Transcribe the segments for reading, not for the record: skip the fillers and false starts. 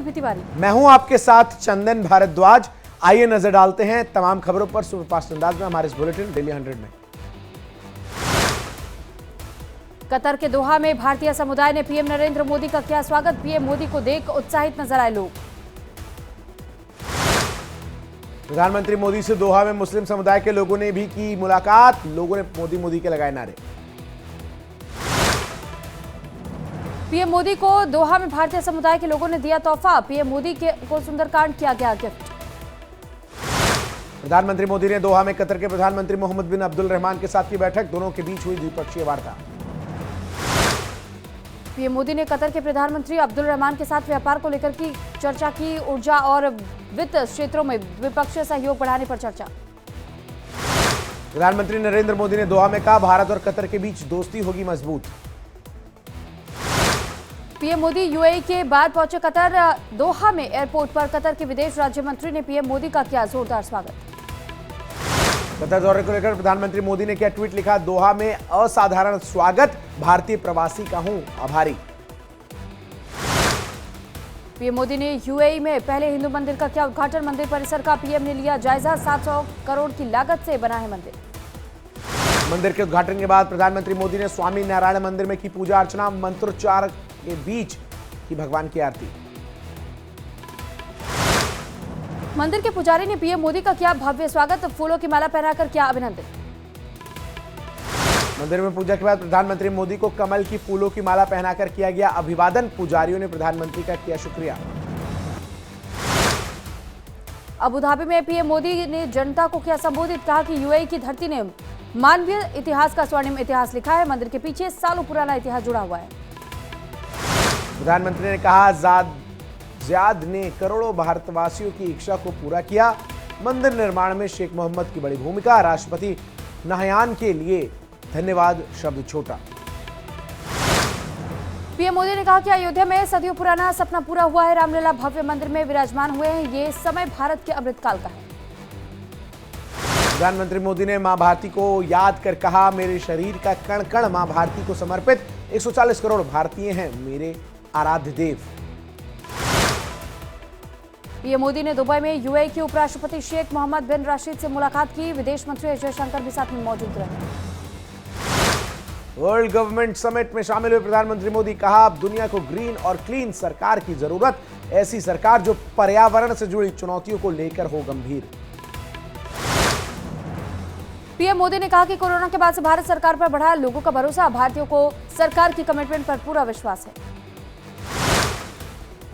ABP Tiwari. मैं हूं आपके साथ चंदन भारद्वाज। आइए नजर डालते हैं तमाम खबरों पर सुपरफास्ट अंदाज में हमारे इस बुलेटिन डेली 100 में। कतर के दोहा में भारतीय समुदाय ने पीएम नरेंद्र मोदी का किया स्वागत। पीएम मोदी को देख उत्साहित नजर आए लोग। प्रधानमंत्री मोदी से दोहा में मुस्लिम समुदाय के लोगों ने भी की मुलाकात। लोगों ने मोदी मोदी के लगाए नारे। पीएम मोदी को दोहा में भारतीय समुदाय के लोगों ने दिया तोहफा। पीएम मोदी को सुंदरकांड किया गया गिफ्ट। प्रधानमंत्री मोदी ने दोहा में कतर के प्रधानमंत्री मोहम्मद बिन अब्दुल रहमान के साथ की बैठक। दोनों के बीच हुई द्विपक्षीय वार्ता। पीएम मोदी ने कतर के प्रधानमंत्री अब्दुल रहमान के साथ व्यापार को लेकर की चर्चा की। ऊर्जा और वित्त क्षेत्रों में द्विपक्षीय सहयोग बढ़ाने पर चर्चा। प्रधानमंत्री नरेंद्र मोदी ने दोहा में कहा, भारत और कतर के बीच दोस्ती होगी मजबूत। पीएम मोदी यूएई के बाद पहुंचे कतर। दोहा में एयरपोर्ट पर कतर के विदेश राज्य मंत्री ने पीएम मोदी का किया जोरदार स्वागत। कतर दौरे को लेकर प्रधानमंत्री मोदी ने किया ट्वीट, लिखा, दोहा में असाधारण स्वागत, भारतीय प्रवासी का हूं आभारी। पीएम मोदी ने यूएई में पहले हिंदू मंदिर का किया उद्घाटन। मंदिर परिसर का पीएम ने लिया जायजा। 700 करोड़ की लागत से बना है मंदिर। मंदिर के उद्घाटन के बाद प्रधानमंत्री मोदी ने स्वामी नारायण मंदिर में की पूजा अर्चना। मंत्रोच्चार के बीच की भगवान की आरती। मंदिर के पुजारी ने पीएम मोदी का किया भव्य स्वागत। फूलों की माला पहनाकर किया अभिनंदन। मंदिर में पूजा के बाद प्रधानमंत्री मोदी को कमल की फूलों की माला पहनाकर किया गया अभिवादन। पुजारियों ने प्रधानमंत्री का किया शुक्रिया। अबू धाबी में पीएम मोदी ने जनता को किया संबोधित। कहा कि यूएई की धरती ने मानवीय इतिहास का स्वर्णिम इतिहास लिखा है। मंदिर के पीछे सालों पुराना इतिहास जुड़ा हुआ है। प्रधानमंत्री ने कहा, ज़ियाद ने करोड़ों भारतवासियों की इच्छा को पूरा किया। मंदिर निर्माण में शेख मोहम्मद की बड़ी भूमिका। राष्ट्रपति नहयान के लिए धन्यवाद शब्द छोटा। पीएम मोदी ने कहा कि अयोध्या में सदियों पुराना सपना पूरा हुआ है। रामलला भव्य मंदिर में विराजमान हुए हैं। ये समय भारत के अमृतकाल का है। प्रधानमंत्री मोदी ने मां भारती को याद कर कहा, मेरे शरीर का कण कण मां भारती को समर्पित। 140 करोड़ भारतीय हैं मेरे आराध्य देव। पीएम मोदी ने दुबई में यूएई के उपराष्ट्रपति शेख मोहम्मद बिन राशिद से मुलाकात की। विदेश मंत्री एस जयशंकर भी साथ में मौजूद रहे। वर्ल्ड गवर्नमेंट समिट में शामिल हुए प्रधानमंत्री मोदी, कहा, अब दुनिया को ग्रीन और क्लीन सरकार की जरूरत। ऐसी सरकार जो पर्यावरण से जुड़ी चुनौतियों को लेकर हो गंभीर। पीएम मोदी ने कहा कि कोरोना के बाद से भारत सरकार पर बढ़ा लोगों का भरोसा। भारतीयों को सरकार की कमिटमेंट पर पूरा विश्वास है।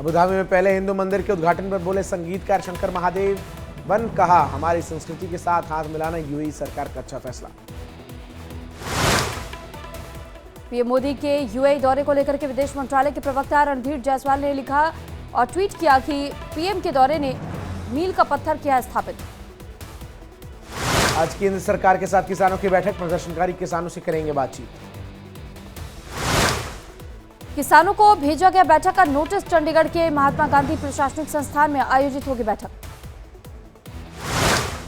अबू धाबी में पहले हिंदू मंदिर के उद्घाटन पर बोले संगीतकार शंकर महादेवन, कहा, हमारी संस्कृति के साथ हाथ मिलाना यूएई सरकार का अच्छा फैसला। पीएम मोदी के यूएई दौरे को लेकर के विदेश मंत्रालय के प्रवक्ता रणधीर जायसवाल ने लिखा और ट्वीट किया कि पीएम के दौरे ने मील का पत्थर किया स्थापित। आज केंद्र सरकार के साथ किसानों की बैठक। प्रदर्शनकारी किसानों से करेंगे बातचीत। किसानों को भेजा गया बैठक का नोटिस। चंडीगढ़ के महात्मा गांधी प्रशासनिक संस्थान में आयोजित होगी बैठक।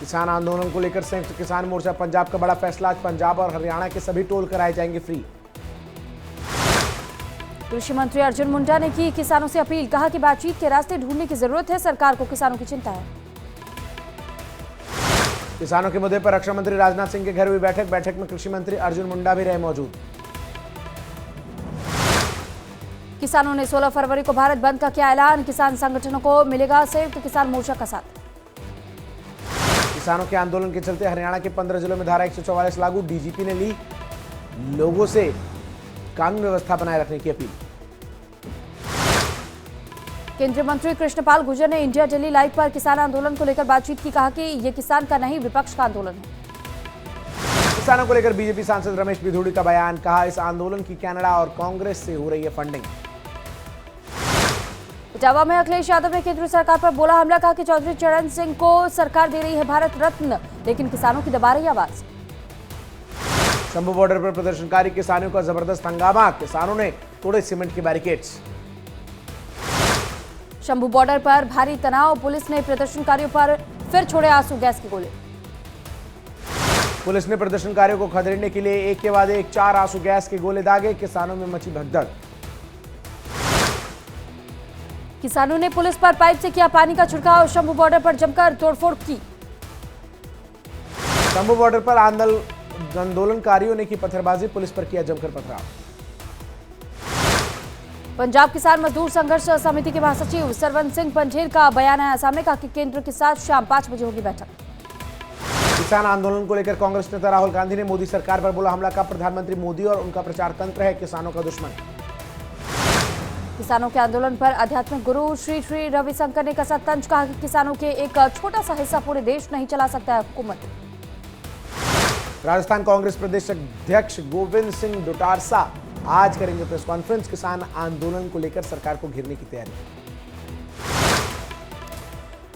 किसान आंदोलन को लेकर संयुक्त किसान मोर्चा पंजाब का बड़ा फैसला। आज पंजाब और हरियाणा के सभी टोल कराए जाएंगे फ्री। कृषि मंत्री अर्जुन मुंडा ने की किसानों से अपील। कहा कि बातचीत के रास्ते ढूंढने की जरूरत है। सरकार को किसानों की चिंता है। किसानों के मुद्दे पर रक्षा मंत्री राजनाथ सिंह के घर हुई बैठक। बैठक में कृषि मंत्री अर्जुन मुंडा भी रहे मौजूद। किसानों ने 16 फरवरी को भारत बंद का किया ऐलान। किसान संगठनों को मिलेगा संयुक्त किसान मोर्चा का साथ। किसानों के आंदोलन के चलते हरियाणा के 15 जिलों में धारा 144 लागू। डीजीपी ने ली लोगों से कानून व्यवस्था बनाए रखने की अपील। केंद्रीय मंत्री कृष्णपाल गुर्जर ने इंडिया दिल्ली लाइव पर किसान आंदोलन को लेकर बातचीत की। कहा कि यह किसान का नहीं विपक्ष का आंदोलन है। किसानों को लेकर बीजेपी सांसद रमेश बिधूड़ी का बयान। कहा, इस आंदोलन की कनाडा और कांग्रेस से हो रही है फंडिंग। इटावा में अखिलेश यादव ने केंद्र सरकार पर बोला हमला। कहा कि चौधरी चरण सिंह को सरकार दे रही है भारत रत्न, लेकिन किसानों की दबा रही आवाज। शंभू बॉर्डर पर प्रदर्शनकारी किसानों का जबरदस्त हंगामा। किसानों ने तोड़े सीमेंट के बैरिकेड्स। शंभू बॉर्डर पर भारी तनाव। पुलिस ने प्रदर्शनकारियों पर फिर छोड़े आंसू गैस के गोले। पुलिस ने प्रदर्शनकारियों को खदेड़ने के लिए एक के बाद एक 4 आंसू गैस के गोले दागे। किसानों में मची भगदड़। किसानों ने पुलिस पर पाइप से किया पानी का छिड़काव, शंभू बॉर्डर पर जमकर तोड़फोड़ की। शंभू बॉर्डर पर आंदोलनकारियों ने की पत्थरबाजी, पुलिस पर किया जमकर पथराव। पंजाब किसान मजदूर संघर्ष समिति के महासचिव सरवन सिंह पंढेर का बयान आया सामने, कहा कि केंद्र के साथ शाम 5 बजे होगी बैठक। किसान आंदोलन को लेकर कांग्रेस नेता राहुल गांधी ने मोदी सरकार पर बोला हमला, का प्रधानमंत्री मोदी और उनका प्रचार तंत्र है किसानों का दुश्मन। किसानों के आंदोलन पर आध्यात्मिक गुरु श्री श्री रविशंकर ने कसा तंज, कहा कि किसानों के एक छोटा सा हिस्सा पूरे देश नहीं चला सकता है हुकूमत। राजस्थान कांग्रेस प्रदेश अध्यक्ष गोविंद सिंह डोटारसा आज करेंगे प्रेस कॉन्फ्रेंस, किसान आंदोलन को लेकर सरकार को घेरने की तैयारी।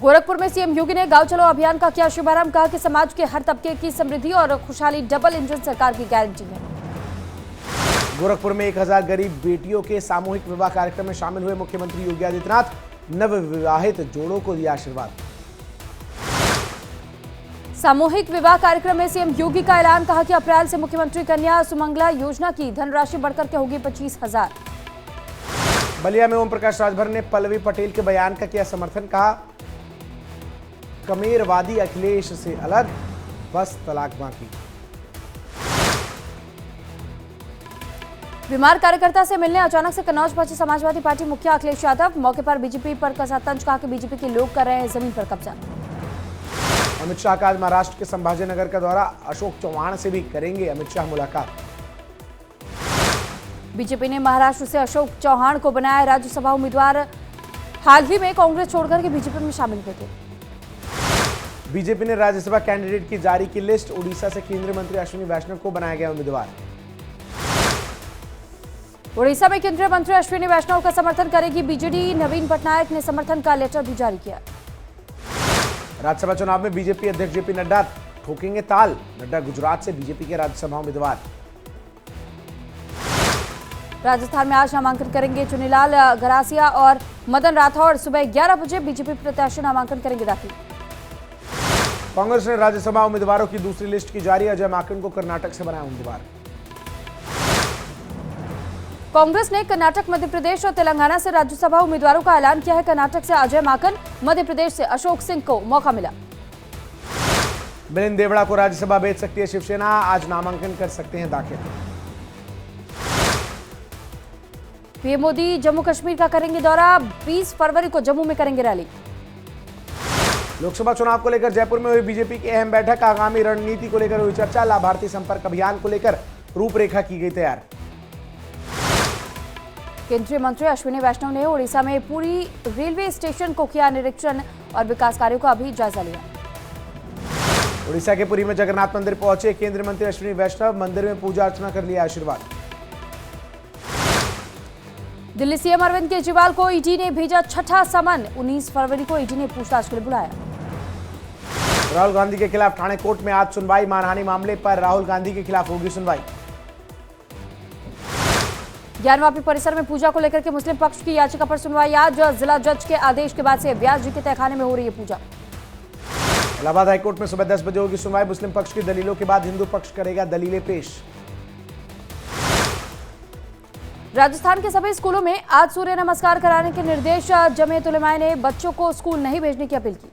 गोरखपुर में सीएम योगी ने गांव चलो अभियान का किया शुभारंभ, कहा कि समाज के हर तबके की समृद्धि और खुशहाली डबल इंजन सरकार की गारंटी है। गोरखपुर में 1000 गरीब बेटियों के सामूहिक विवाह कार्यक्रम में शामिल हुए मुख्यमंत्री योगी आदित्यनाथ, नवविवाहित जोड़ों को दिया आशीर्वाद। सामूहिक विवाह कार्यक्रम में सीएम योगी का ऐलान, कहा कि अप्रैल से मुख्यमंत्री कन्या सुमंगला योजना की धनराशि बढ़कर के होगी 25,000। बलिया में ओम प्रकाश राजभर ने पल्लवी पटेल के बयान का किया समर्थन, कहा कमेरवादी अखिलेश से अलग, बस तलाक बाकी। बीमार कार्यकर्ता से मिलने अचानक से कन्नौज पहुंचे समाजवादी पार्टी मुखिया अखिलेश यादव, मौके पर बीजेपी पर कसा तंज, कहा कि बीजेपी के लोग कर रहे हैं जमीन पर कब्जा। अमित शाह का आज महाराष्ट्र के संभाजीनगर का दौरा, अशोक चौहान से भी करेंगे अमित शाह मुलाकात। बीजेपी ने महाराष्ट्र से अशोक चौहान को बनाया राज्यसभा उम्मीदवार, हाल ही में कांग्रेस छोड़कर के बीजेपी में शामिल हुए थे। बीजेपी ने राज्यसभा कैंडिडेट की जारी की लिस्ट, उड़ीसा से केंद्रीय मंत्री अश्विनी वैष्णव को बनाया गया उम्मीदवार। उड़ीसा में केंद्रीय मंत्री अश्विनी वैष्णव का समर्थन करेगी बीजेडी, नवीन पटनायक ने समर्थन का लेटर भी जारी किया। राज्यसभा चुनाव में बीजेपी अध्यक्ष जेपी नड्डा ठोकेंगे ताल, नड्डा गुजरात से बीजेपी के राज्यसभा उम्मीदवार। राजस्थान में आज नामांकन करेंगे चुनीलाल गरासिया और मदन राठौड़, सुबह 11 बजे बीजेपी प्रत्याशी नामांकन करेंगे दाखिल। कांग्रेस ने राज्यसभा उम्मीदवारों की दूसरी लिस्ट की जारी, अजय माकन को कर्नाटक से बनाया उम्मीदवार। कांग्रेस ने कर्नाटक, मध्य प्रदेश और तेलंगाना से राज्यसभा उम्मीदवारों का ऐलान किया है। कर्नाटक से अजय माकन, मध्य प्रदेश से अशोक सिंह को मौका मिला। मिलिंद देवड़ा को राज्यसभा भेज सकती है शिवसेना, आज नामांकन कर सकते हैं दाखिल। पीएम मोदी जम्मू कश्मीर का करेंगे दौरा, 20 फरवरी को जम्मू में करेंगे रैली। लोकसभा चुनाव को लेकर जयपुर में हुई बीजेपी की अहम बैठक, आगामी रणनीति को लेकर हुई चर्चा, लाभार्थी संपर्क अभियान को लेकर रूपरेखा की गई तैयार। केंद्रीय मंत्री अश्विनी वैष्णव ने उड़ीसा में पूरी रेलवे स्टेशन को किया निरीक्षण और विकास कार्यों का भी जायजा लिया। उड़ीसा के पुरी में जगन्नाथ मंदिर पहुंचे केंद्रीय मंत्री अश्विनी वैष्णव, मंदिर में पूजा अर्चना कर लिया आशीर्वाद। दिल्ली सीएम अरविंद केजरीवाल को ईडी ने भेजा छठा समन, 19 फरवरी को ईडी ने पूछताछ के लिए बुलाया। राहुल गांधी के खिलाफ ठाणे कोर्ट में आज सुनवाई, मानहानि मामले पर राहुल गांधी के खिलाफ होगी सुनवाई। ज्ञानवापी परिसर में पूजा को लेकर के मुस्लिम पक्ष की याचिका पर सुनवाई आज, जिला जज के आदेश के बाद से व्यास जी के तहखाने में हो रही है पूजा। इलाहाबाद हाईकोर्ट में सुबह 10 बजे होगी सुनवाई, मुस्लिम पक्ष की दलीलों के बाद हिंदू पक्ष करेगा दलीलें पेश। राजस्थान के सभी स्कूलों में आज सूर्य नमस्कार कराने के निर्देश, जमीयत उलेमा ने बच्चों को स्कूल नहीं भेजने की अपील की।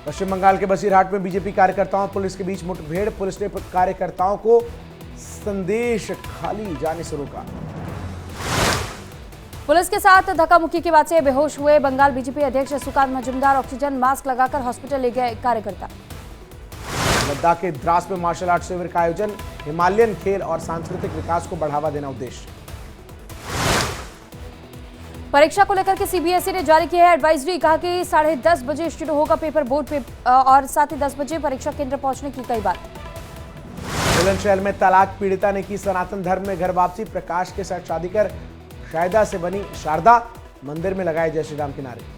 पश्चिम बंगाल के बसीरहाट में बीजेपी कार्यकर्ताओं पुलिस के बीच मुठभेड़, पुलिस ने कार्यकर्ताओं को संदेश खाली जाने से रोका। पुलिस के साथ धक्का मुक्की के बाद से बेहोश हुए बंगाल बीजेपी अध्यक्ष सुकांत मजूमदार, ऑक्सीजन मास्क लगाकर हॉस्पिटल ले गए कार्यकर्ता। लद्दाख के द्रास में मार्शल आर्ट शिविर का आयोजन, हिमालयन खेल और सांस्कृतिक विकास को बढ़ावा देना उद्देश्य। परीक्षा को लेकर के सीबीएसई ने जारी की है एडवाइजरी, कहा कि 10:30 बजे शुरू होगा पेपर, बोर्ड पे और साथ ही 10 बजे परीक्षा केंद्र पहुंचने की कई बात। बुलंदशहर में तलाक पीड़िता ने की सनातन धर्म में घर वापसी, प्रकाश के साथ शादी कर शायदा से बनी शारदा, मंदिर में लगाए जय श्री राम के नारे।